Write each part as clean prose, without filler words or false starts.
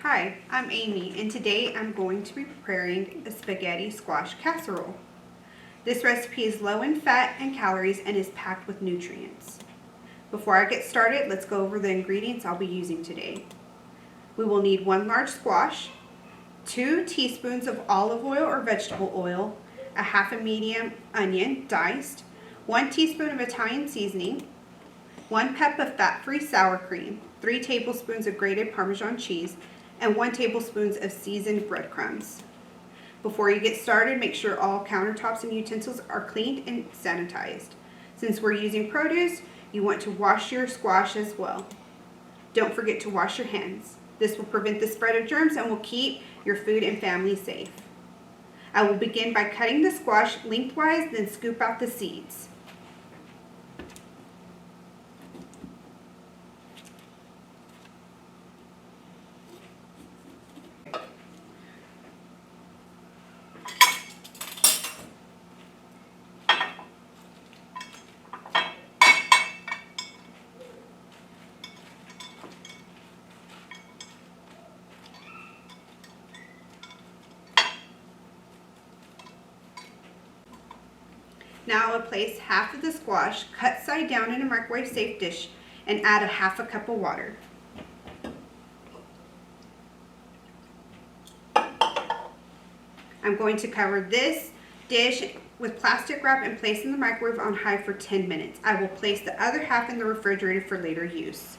Hi, I'm Amy, and today I'm going to be preparing a spaghetti squash casserole. This recipe is low in fat and calories and is packed with nutrients. Before I get started, let's go over the ingredients I'll be using today. We will need 1 large squash, 2 teaspoons of olive oil or vegetable oil, a half a medium onion diced, 1 teaspoon of Italian seasoning, 1 cup of fat-free sour cream, 3 tablespoons of grated Parmesan cheese, and 1 tablespoon of seasoned breadcrumbs. Before you get started, make sure all countertops and utensils are cleaned and sanitized. Since we're using produce, you want to wash your squash as well. Don't forget to wash your hands. This will prevent the spread of germs and will keep your food and family safe. I will begin by cutting the squash lengthwise, then scoop out the seeds. Now I will place half of the squash cut side down in a microwave safe dish and add a half a cup of water. I'm going to cover this dish with plastic wrap and place in the microwave on high for 10 minutes. I will place the other half in the refrigerator for later use.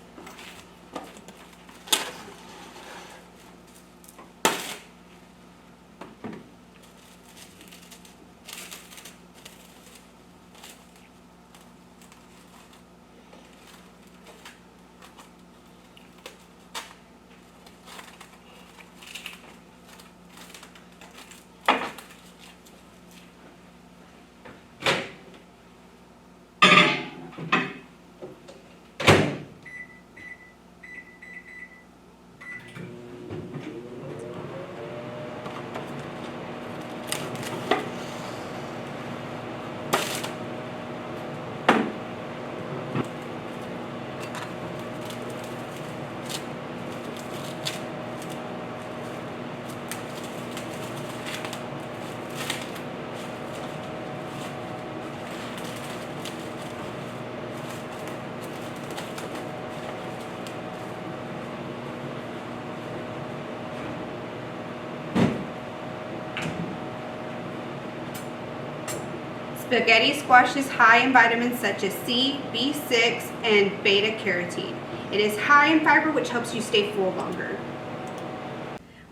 Spaghetti squash is high in vitamins such as C, B6, and beta-carotene. It is high in fiber, which helps you stay full longer.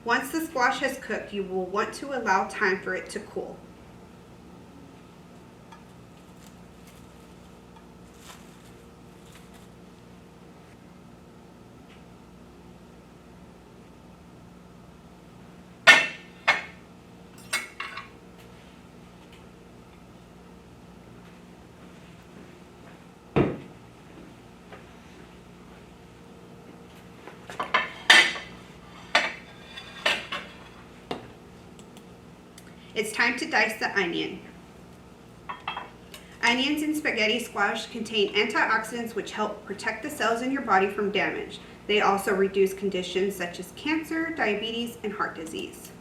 Once the squash has cooked, you will want to allow time for it to cool. It's time to dice the onion. Onions in spaghetti squash contain antioxidants which help protect the cells in your body from damage. They also reduce conditions such as cancer, diabetes, and heart disease.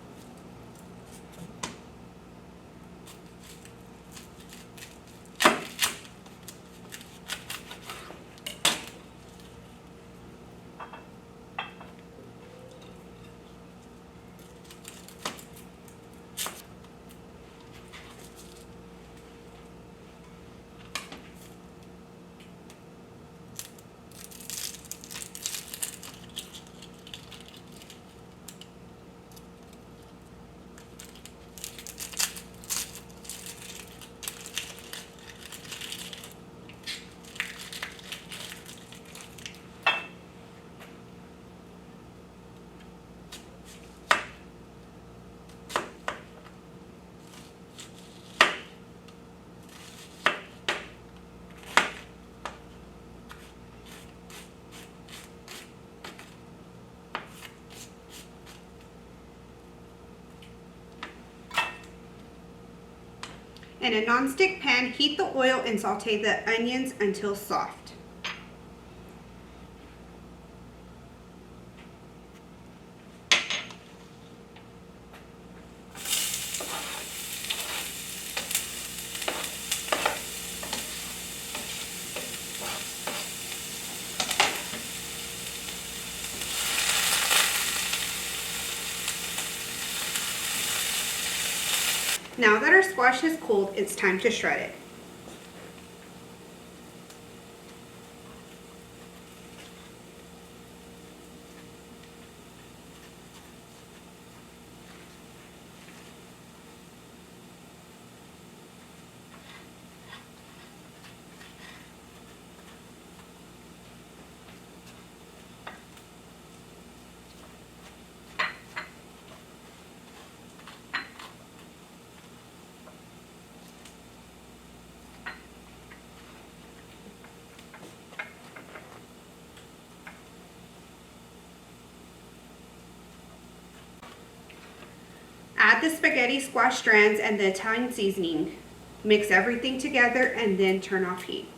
In a nonstick pan, heat the oil and saute the onions until soft. Now that our squash has cooled, it's time to shred it. Add the spaghetti squash strands and the Italian seasoning. Mix everything together and then turn off heat.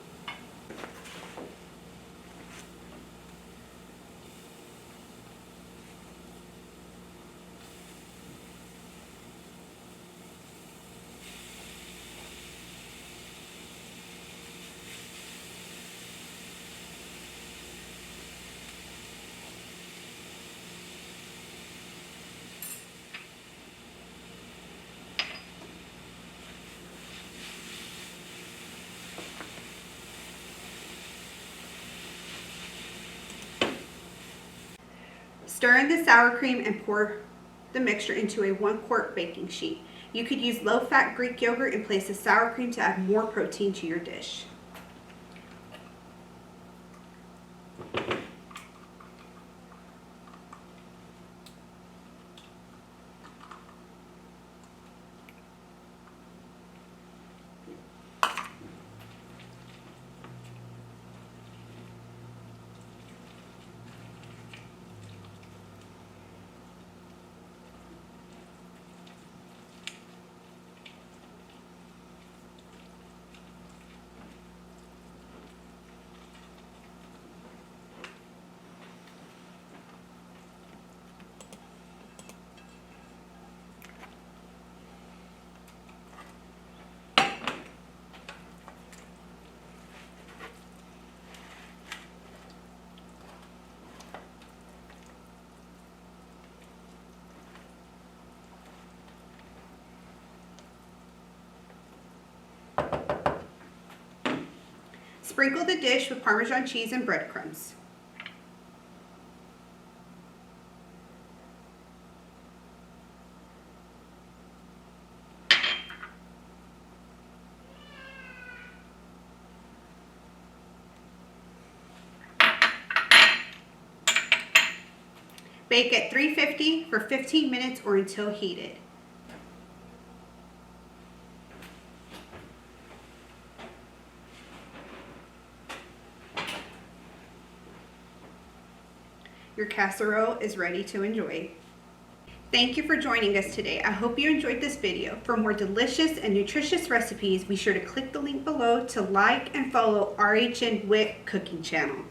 Stir in the sour cream and pour the mixture into a 1-quart baking sheet. You could use low-fat Greek yogurt in place of sour cream to add more protein to your dish. Sprinkle the dish with Parmesan cheese and breadcrumbs. Bake at 350 for 15 minutes or until heated. Your casserole is ready to enjoy. Thank you for joining us today. I hope you enjoyed this video. For more delicious and nutritious recipes, be sure to click the link below to like and follow RHN WIC cooking channel.